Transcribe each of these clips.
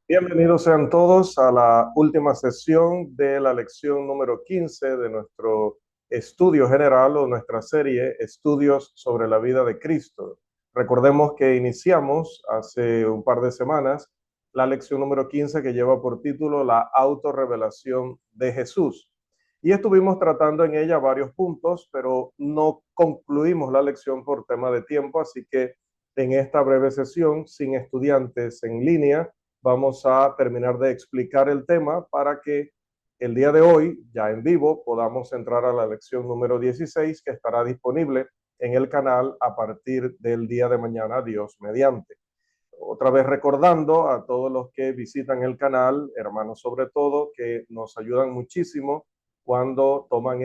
Bienvenidos sean todos a la última sesión de la lección número 15 de nuestro estudio general o nuestra serie Estudios sobre la vida de Cristo. Recordemos que iniciamos hace un par de semanas la lección número 15 que lleva por título La autorrevelación de Jesús. Y estuvimos tratando en ella varios puntos, pero no concluimos la lección por tema de tiempo, así que en esta breve sesión, sin estudiantes en línea, vamos a terminar de explicar el tema para que el día de hoy, ya en vivo, podamos entrar a la lección número 16 que estará disponible en el canal a partir del día de mañana, Dios mediante. Otra vez recordando a todos los que visitan el canal, hermanos sobre todo, que nos ayudan muchísimo cuando toman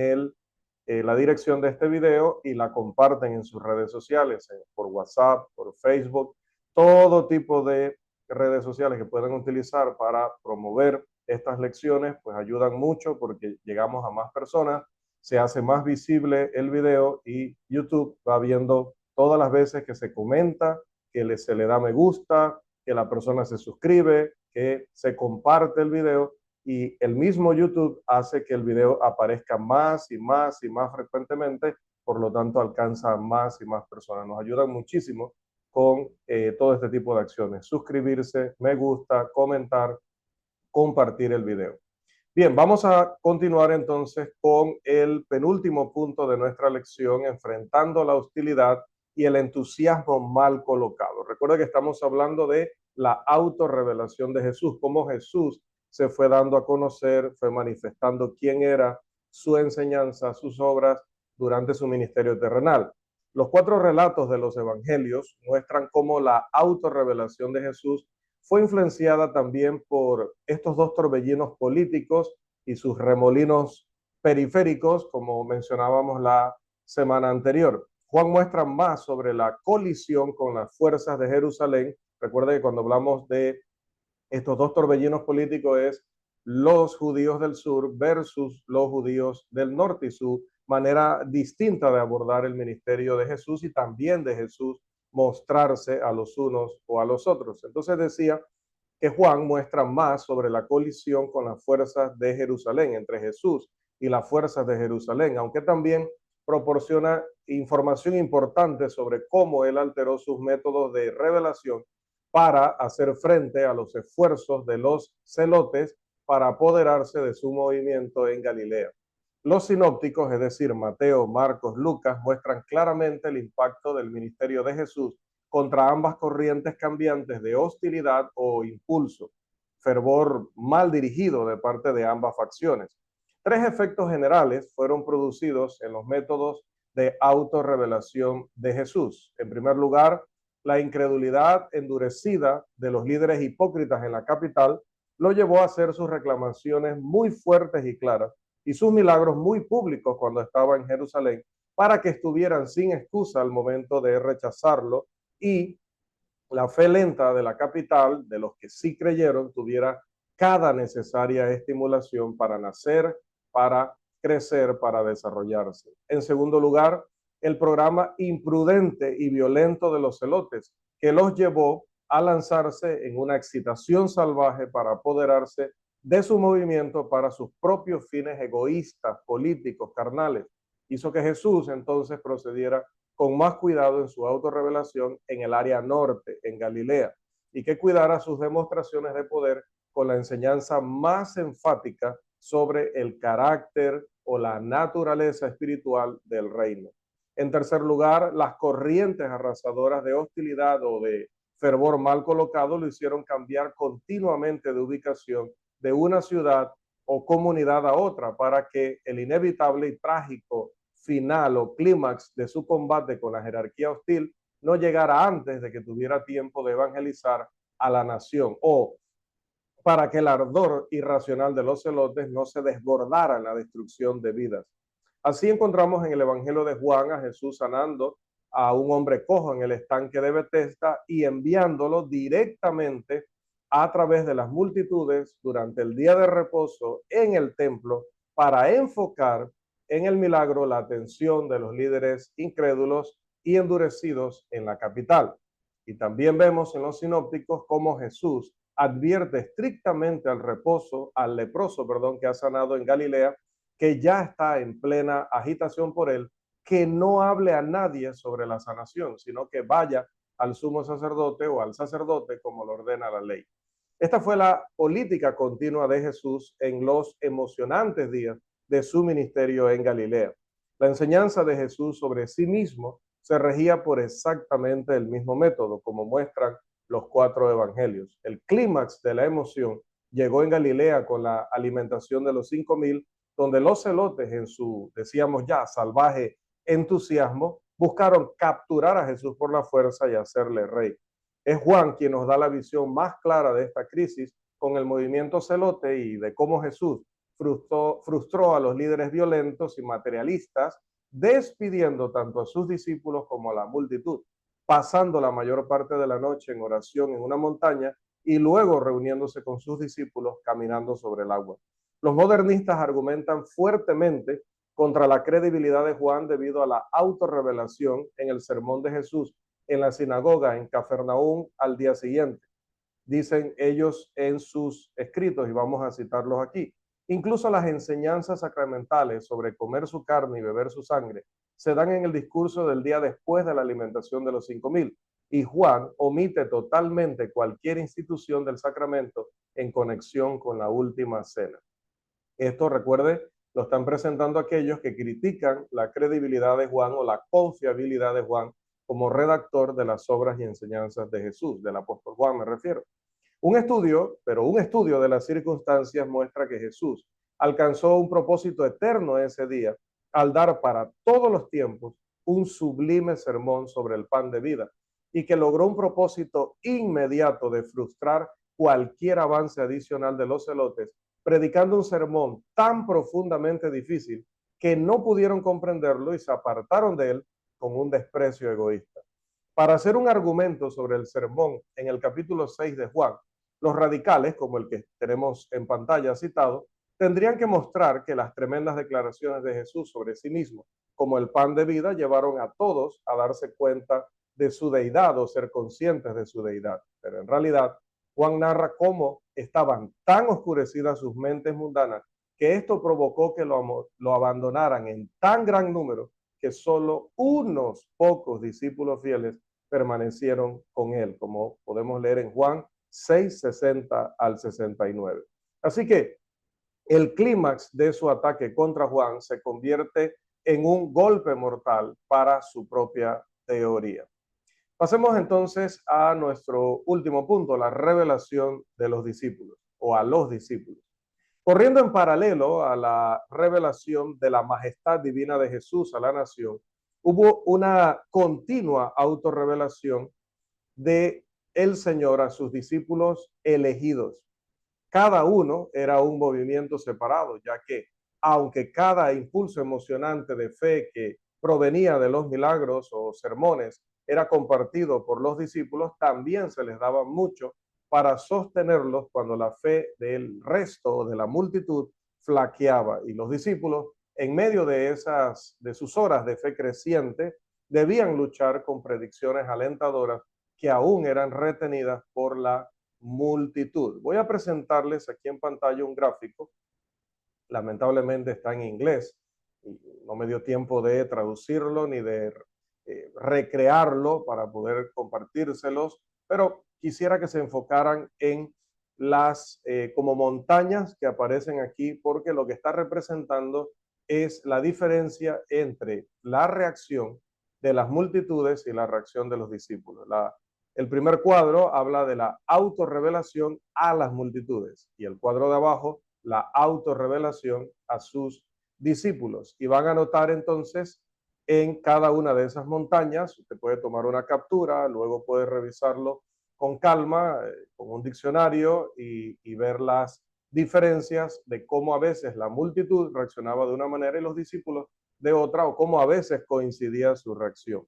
la dirección de este video y la comparten en sus redes sociales, por WhatsApp, por Facebook, todo tipo de redes sociales que pueden utilizar para promover estas lecciones, pues ayudan mucho porque llegamos a más personas, se hace más visible el video y YouTube va viendo todas las veces que se comenta, que se le da me gusta, que la persona se suscribe, que se comparte el video y el mismo YouTube hace que el video aparezca más y más y más frecuentemente, por lo tanto alcanza a más y más personas. Nos ayudan muchísimo con todo este tipo de acciones. Suscribirse, me gusta, comentar, compartir el video. Bien, vamos a continuar entonces con el penúltimo punto de nuestra lección, enfrentando la hostilidad y el entusiasmo mal colocado. Recuerda que estamos hablando de la autorrevelación de Jesús, cómo Jesús se fue dando a conocer, fue manifestando quién era, su enseñanza, sus obras durante su ministerio terrenal. Los cuatro relatos de los evangelios muestran cómo la autorrevelación de Jesús fue influenciada también por estos dos torbellinos políticos y sus remolinos periféricos, como mencionábamos la semana anterior. Juan muestra más sobre la colisión con las fuerzas de Jerusalén. Recuerda que cuando hablamos de estos dos torbellinos políticos es los judíos del sur versus los judíos del norte y su manera distinta de abordar el ministerio de Jesús y también de Jesús mostrarse a los unos o a los otros. Entonces decía que Juan muestra más sobre la colisión con las fuerzas de Jerusalén, entre Jesús y las fuerzas de Jerusalén, aunque también proporciona información importante sobre cómo él alteró sus métodos de revelación para hacer frente a los esfuerzos de los celotes para apoderarse de su movimiento en Galilea. Los sinópticos, es decir, Mateo, Marcos, Lucas, muestran claramente el impacto del ministerio de Jesús contra ambas corrientes cambiantes de hostilidad o impulso, fervor mal dirigido de parte de ambas facciones. Tres efectos generales fueron producidos en los métodos de autorrevelación de Jesús. En primer lugar, la incredulidad endurecida de los líderes hipócritas en la capital lo llevó a hacer sus reclamaciones muy fuertes y claras y sus milagros muy públicos cuando estaba en Jerusalén para que estuvieran sin excusa al momento de rechazarlo y la fe lenta de la capital, de los que sí creyeron, tuviera cada necesaria estimulación para nacer, para crecer, para desarrollarse. En segundo lugar, el programa imprudente y violento de los celotes, que los llevó a lanzarse en una excitación salvaje para apoderarse de su movimiento para sus propios fines egoístas, políticos, carnales. Hizo que Jesús entonces procediera con más cuidado en su autorrevelación en el área norte, en Galilea, y que cuidara sus demostraciones de poder con la enseñanza más enfática sobre el carácter o la naturaleza espiritual del reino. En tercer lugar, las corrientes arrasadoras de hostilidad o de fervor mal colocado lo hicieron cambiar continuamente de ubicación de una ciudad o comunidad a otra para que el inevitable y trágico final o clímax de su combate con la jerarquía hostil no llegara antes de que tuviera tiempo de evangelizar a la nación o para que el ardor irracional de los celotes no se desbordara en la destrucción de vidas. Así encontramos en el Evangelio de Juan a Jesús sanando a un hombre cojo en el estanque de Betesda y enviándolo directamente a través de las multitudes durante el día de reposo en el templo para enfocar en el milagro la atención de los líderes incrédulos y endurecidos en la capital. Y también vemos en los sinópticos cómo Jesús advierte estrictamente al leproso, perdón, que ha sanado en Galilea, que ya está en plena agitación por él, que no hable a nadie sobre la sanación, sino que vaya al sumo sacerdote o al sacerdote como lo ordena la ley. Esta fue la política continua de Jesús en los emocionantes días de su ministerio en Galilea. La enseñanza de Jesús sobre sí mismo se regía por exactamente el mismo método, como muestran los 4 evangelios. El clímax de la emoción llegó en Galilea con la alimentación de los 5.000, donde los celotes, en su, decíamos ya, salvaje entusiasmo, buscaron capturar a Jesús por la fuerza y hacerle rey. Es Juan quien nos da la visión más clara de esta crisis con el movimiento celote y de cómo Jesús frustró a los líderes violentos y materialistas, despidiendo tanto a sus discípulos como a la multitud, pasando la mayor parte de la noche en oración en una montaña y luego reuniéndose con sus discípulos caminando sobre el agua. Los modernistas argumentan fuertemente contra la credibilidad de Juan debido a la autorrevelación en el sermón de Jesús en la sinagoga en Cafarnaúm al día siguiente. Dicen ellos en sus escritos, y vamos a citarlos aquí, incluso las enseñanzas sacramentales sobre comer su carne y beber su sangre se dan en el discurso del día después de la alimentación de los 5.000, y Juan omite totalmente cualquier institución del sacramento en conexión con la última cena. Esto, recuerde, lo están presentando aquellos que critican la credibilidad de Juan o la confiabilidad de Juan como redactor de las obras y enseñanzas de Jesús, del apóstol Juan me refiero. Un estudio de las circunstancias muestra que Jesús alcanzó un propósito eterno ese día al dar para todos los tiempos un sublime sermón sobre el pan de vida y que logró un propósito inmediato de frustrar cualquier avance adicional de los celotes, predicando un sermón tan profundamente difícil que no pudieron comprenderlo y se apartaron de él con un desprecio egoísta. Para hacer un argumento sobre el sermón en el capítulo 6 de Juan, los radicales, como el que tenemos en pantalla citado, tendrían que mostrar que las tremendas declaraciones de Jesús sobre sí mismo, como el pan de vida, llevaron a todos a darse cuenta de su deidad o ser conscientes de su deidad. Pero en realidad, Juan narra cómo estaban tan oscurecidas sus mentes mundanas que esto provocó que lo abandonaran en tan gran número que solo unos pocos discípulos fieles permanecieron con él, como podemos leer en Juan 6, 60 al 69. Así que el clímax de su ataque contra Juan se convierte en un golpe mortal para su propia teoría. Pasemos entonces a nuestro último punto, la revelación de los discípulos o a los discípulos. Corriendo en paralelo a la revelación de la majestad divina de Jesús a la nación, hubo una continua autorrevelación de el Señor a sus discípulos elegidos. Cada uno era un movimiento separado, ya que aunque cada impulso emocionante de fe que provenía de los milagros o sermones era compartido por los discípulos, también se les daba mucho para sostenerlos cuando la fe del resto de la multitud flaqueaba. Y los discípulos, en medio de sus horas de fe creciente, debían luchar con predicciones alentadoras que aún eran retenidas por la multitud. Voy a presentarles aquí en pantalla un gráfico. Lamentablemente está en inglés y no me dio tiempo de traducirlo ni de recrearlo para poder compartírselos, pero quisiera que se enfocaran en las como montañas que aparecen aquí, porque lo que está representando es la diferencia entre la reacción de las multitudes y la reacción de los discípulos. El primer cuadro habla de la autorrevelación a las multitudes y el cuadro de abajo la autorrevelación a sus discípulos. Y van a notar entonces en cada una de esas montañas, usted puede tomar una captura, luego puede revisarlo con calma, con un diccionario y ver las diferencias de cómo a veces la multitud reaccionaba de una manera y los discípulos de otra, o cómo a veces coincidía su reacción.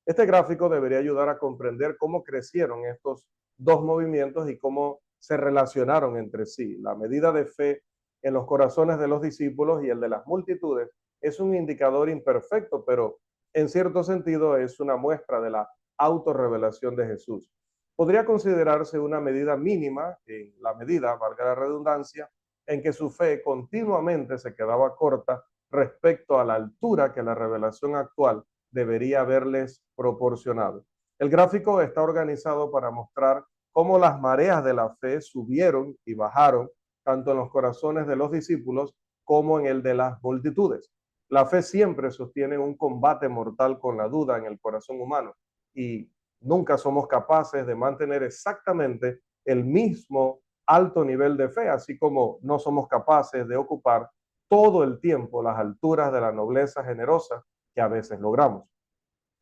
Este gráfico debería ayudar a comprender cómo crecieron estos dos movimientos y cómo se relacionaron entre sí. La medida de fe en los corazones de los discípulos y el de las multitudes es un indicador imperfecto, pero en cierto sentido es una muestra de la autorrevelación de Jesús. podría considerarse una medida mínima, en la medida, valga la redundancia, en que su fe continuamente se quedaba corta respecto a la altura que la revelación actual debería haberles proporcionado. El gráfico está organizado para mostrar cómo las mareas de la fe subieron y bajaron, tanto en los corazones de los discípulos como en el de las multitudes. La fe siempre sostiene un combate mortal con la duda en el corazón humano y nunca somos capaces de mantener exactamente el mismo alto nivel de fe, así como no somos capaces de ocupar todo el tiempo las alturas de la nobleza generosa que a veces logramos.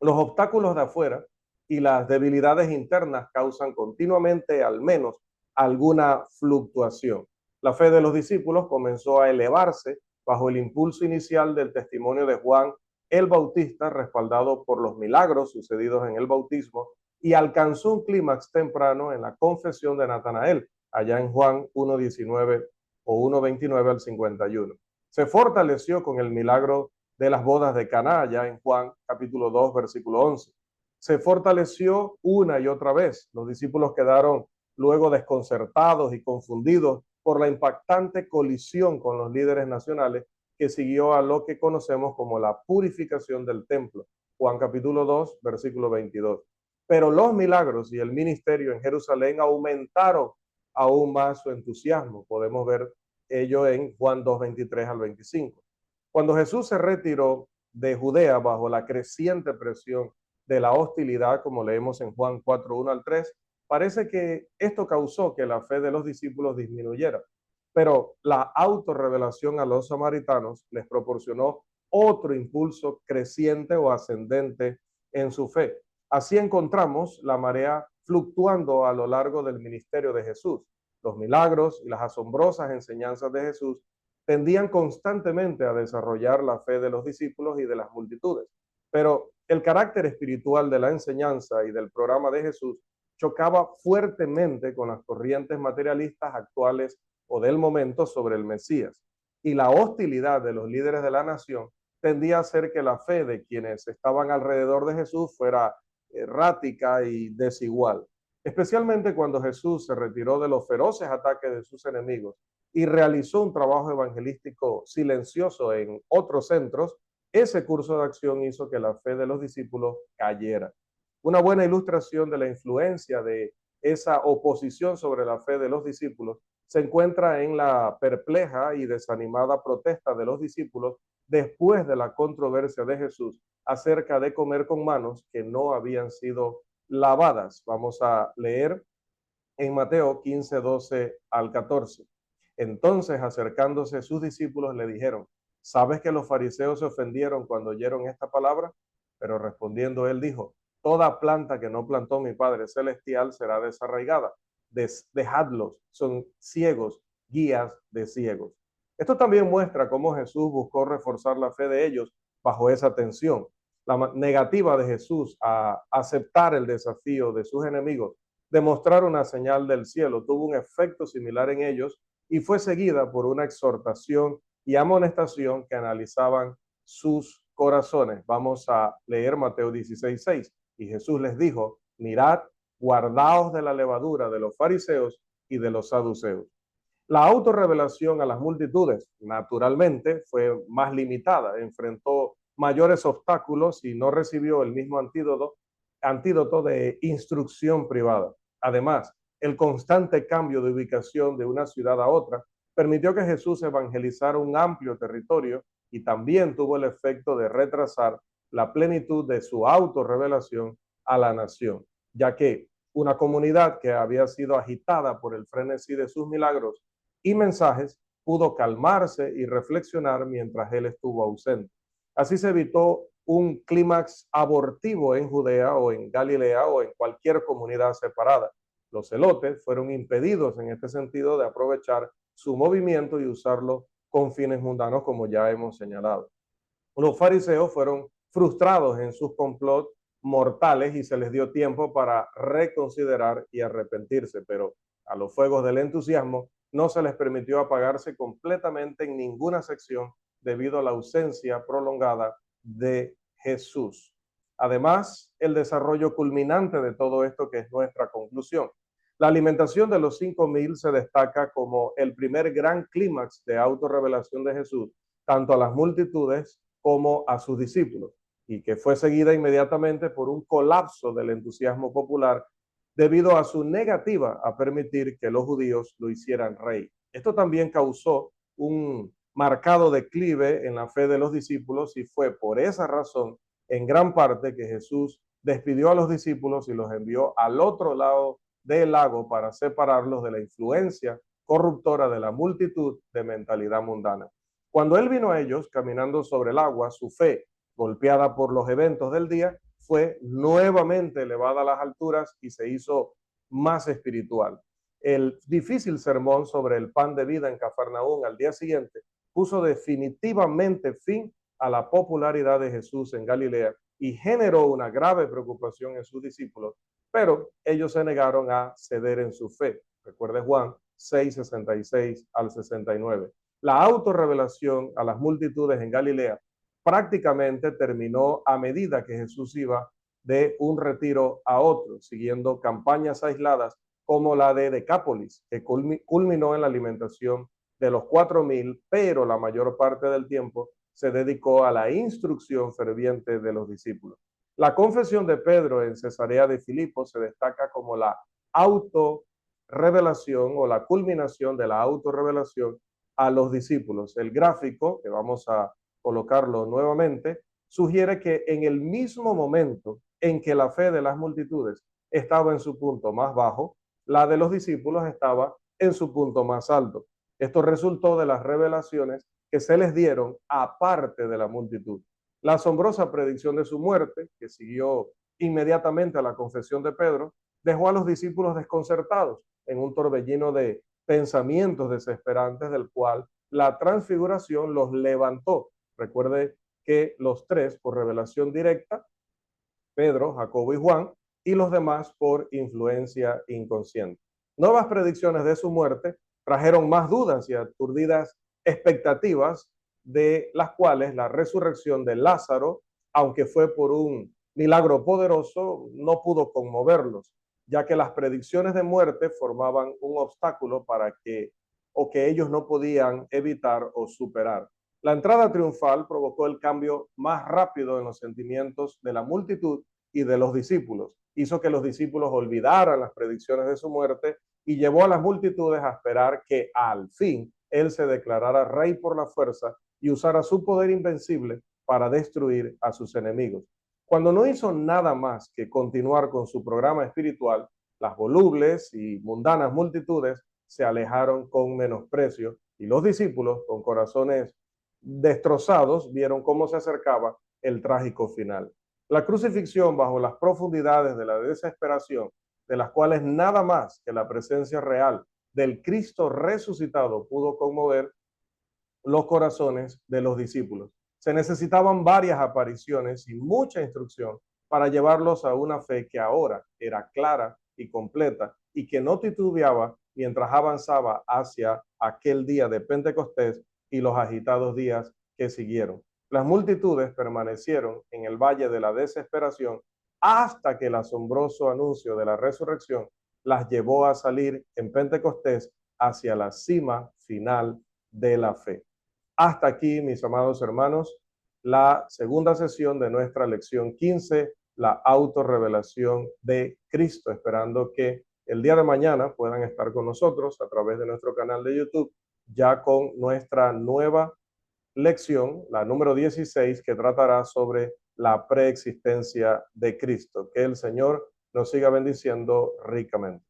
Los obstáculos de afuera y las debilidades internas causan continuamente al menos alguna fluctuación. La fe de los discípulos comenzó a elevarse bajo el impulso inicial del testimonio de Juan el Bautista, respaldado por los milagros sucedidos en el bautismo, y alcanzó un clímax temprano en la confesión de Natanael, allá en Juan 1:19 o 1:29 al 51. Se fortaleció con el milagro de las bodas de Caná, ya en Juan capítulo 2, versículo 11. Se fortaleció una y otra vez. Los discípulos quedaron luego desconcertados y confundidos por la impactante colisión con los líderes nacionales que siguió a lo que conocemos como la purificación del templo. Juan capítulo 2, versículo 22. Pero los milagros y el ministerio en Jerusalén aumentaron aún más su entusiasmo. Podemos ver ello en Juan 2, 23 al 25. Cuando Jesús se retiró de Judea bajo la creciente presión de la hostilidad, como leemos en Juan 4, 1 al 3, parece que esto causó que la fe de los discípulos disminuyera. Pero la autorrevelación a los samaritanos les proporcionó otro impulso creciente o ascendente en su fe. Así encontramos la marea fluctuando a lo largo del ministerio de Jesús. Los milagros y las asombrosas enseñanzas de Jesús tendían constantemente a desarrollar la fe de los discípulos y de las multitudes. Pero el carácter espiritual de la enseñanza y del programa de Jesús chocaba fuertemente con las corrientes materialistas actuales o del momento sobre el Mesías. Y la hostilidad de los líderes de la nación tendía a hacer que la fe de quienes estaban alrededor de Jesús fuera errática y desigual, especialmente cuando Jesús se retiró de los feroces ataques de sus enemigos y realizó un trabajo evangelístico silencioso en otros centros. Ese curso de acción hizo que la fe de los discípulos cayera. Una buena ilustración de la influencia de esa oposición sobre la fe de los discípulos se encuentra en la perpleja y desanimada protesta de los discípulos después de la controversia de Jesús acerca de comer con manos que no habían sido lavadas. Vamos a leer en Mateo 15, 12 al 14. Entonces, acercándose sus discípulos, le dijeron: ¿sabes que los fariseos se ofendieron cuando oyeron esta palabra? Pero respondiendo él dijo: toda planta que no plantó mi Padre Celestial será desarraigada. Dejadlos, son ciegos, guías de ciegos. Esto también muestra cómo Jesús buscó reforzar la fe de ellos bajo esa tensión. La negativa de Jesús a aceptar el desafío de sus enemigos de mostrar una señal del cielo tuvo un efecto similar en ellos y fue seguida por una exhortación y amonestación que analizaban sus corazones. Vamos a leer Mateo 16:6. Y Jesús les dijo: mirad, guardaos de la levadura de los fariseos y de los saduceos. La autorrevelación a las multitudes, naturalmente, fue más limitada, enfrentó mayores obstáculos y no recibió el mismo antídoto de instrucción privada. Además, el constante cambio de ubicación de una ciudad a otra permitió que Jesús evangelizara un amplio territorio y también tuvo el efecto de retrasar la plenitud de su autorrevelación a la nación, ya que una comunidad que había sido agitada por el frenesí de sus milagros y mensajes pudo calmarse y reflexionar mientras él estuvo ausente. Así se evitó un clímax abortivo en Judea o en Galilea o en cualquier comunidad separada. Los celotes fueron impedidos en este sentido de aprovechar su movimiento y usarlo con fines mundanos, como ya hemos señalado. Los fariseos fueron frustrados en sus complots mortales y se les dio tiempo para reconsiderar y arrepentirse, pero a los fuegos del entusiasmo no se les permitió apagarse completamente en ninguna sección debido a la ausencia prolongada de Jesús. Además, el desarrollo culminante de todo esto que es nuestra conclusión. La alimentación de los 5.000 se destaca como el primer gran clímax de autorrevelación de Jesús, tanto a las multitudes como a sus discípulos, y que fue seguida inmediatamente por un colapso del entusiasmo popular debido a su negativa a permitir que los judíos lo hicieran rey. Esto también causó un marcado declive en la fe de los discípulos y fue por esa razón, en gran parte, que Jesús despidió a los discípulos y los envió al otro lado del lago para separarlos de la influencia corruptora de la multitud de mentalidad mundana. Cuando él vino a ellos caminando sobre el agua, su fe, golpeada por los eventos del día, fue nuevamente elevada a las alturas y se hizo más espiritual. El difícil sermón sobre el pan de vida en Cafarnaún al día siguiente puso definitivamente fin a la popularidad de Jesús en Galilea y generó una grave preocupación en sus discípulos, pero ellos se negaron a ceder en su fe. Recuerde Juan 6:66 al 69. La autorrevelación a las multitudes en Galilea prácticamente terminó a medida que Jesús iba de un retiro a otro, siguiendo campañas aisladas como la de Decápolis, que culminó en la alimentación de los 4.000, pero la mayor parte del tiempo se dedicó a la instrucción ferviente de los discípulos. La confesión de Pedro en Cesarea de Filipo se destaca como la autorrevelación o la culminación de la autorrevelación a los discípulos. El gráfico, que vamos a colocarlo nuevamente, sugiere que en el mismo momento en que la fe de las multitudes estaba en su punto más bajo, la de los discípulos estaba en su punto más alto. Esto resultó de las revelaciones que se les dieron aparte de la multitud. La asombrosa predicción de su muerte, que siguió inmediatamente a la confesión de Pedro, dejó a los discípulos desconcertados en un torbellino de pensamientos desesperantes, del cual la transfiguración los levantó. Recuerde que los tres, por revelación directa, Pedro, Jacobo y Juan, y los demás por influencia inconsciente. Nuevas predicciones de su muerte trajeron más dudas y aturdidas expectativas, de las cuales la resurrección de Lázaro, aunque fue por un milagro poderoso, no pudo conmoverlos, ya que las predicciones de muerte formaban un obstáculo para que ellos no podían evitar o superar. La entrada triunfal provocó el cambio más rápido en los sentimientos de la multitud y de los discípulos. Hizo que los discípulos olvidaran las predicciones de su muerte y llevó a las multitudes a esperar que al fin él se declarara rey por la fuerza y usara su poder invencible para destruir a sus enemigos. Cuando no hizo nada más que continuar con su programa espiritual, las volubles y mundanas multitudes se alejaron con menosprecio y los discípulos, con corazones destrozados, vieron cómo se acercaba el trágico final. La crucifixión bajo las profundidades de la desesperación, de las cuales nada más que la presencia real del Cristo resucitado pudo conmover los corazones de los discípulos. Se necesitaban varias apariciones y mucha instrucción para llevarlos a una fe que ahora era clara y completa y que no titubeaba mientras avanzaba hacia aquel día de Pentecostés y los agitados días que siguieron. Las multitudes permanecieron en el valle de la desesperación hasta que el asombroso anuncio de la resurrección las llevó a salir en Pentecostés hacia la cima final de la fe. Hasta aquí, mis amados hermanos, la segunda sesión de nuestra lección 15, la autorrevelación de Cristo, esperando que el día de mañana puedan estar con nosotros a través de nuestro canal de YouTube, ya con nuestra nueva lección, la número 16, que tratará sobre la preexistencia de Cristo. Que el Señor nos siga bendiciendo ricamente.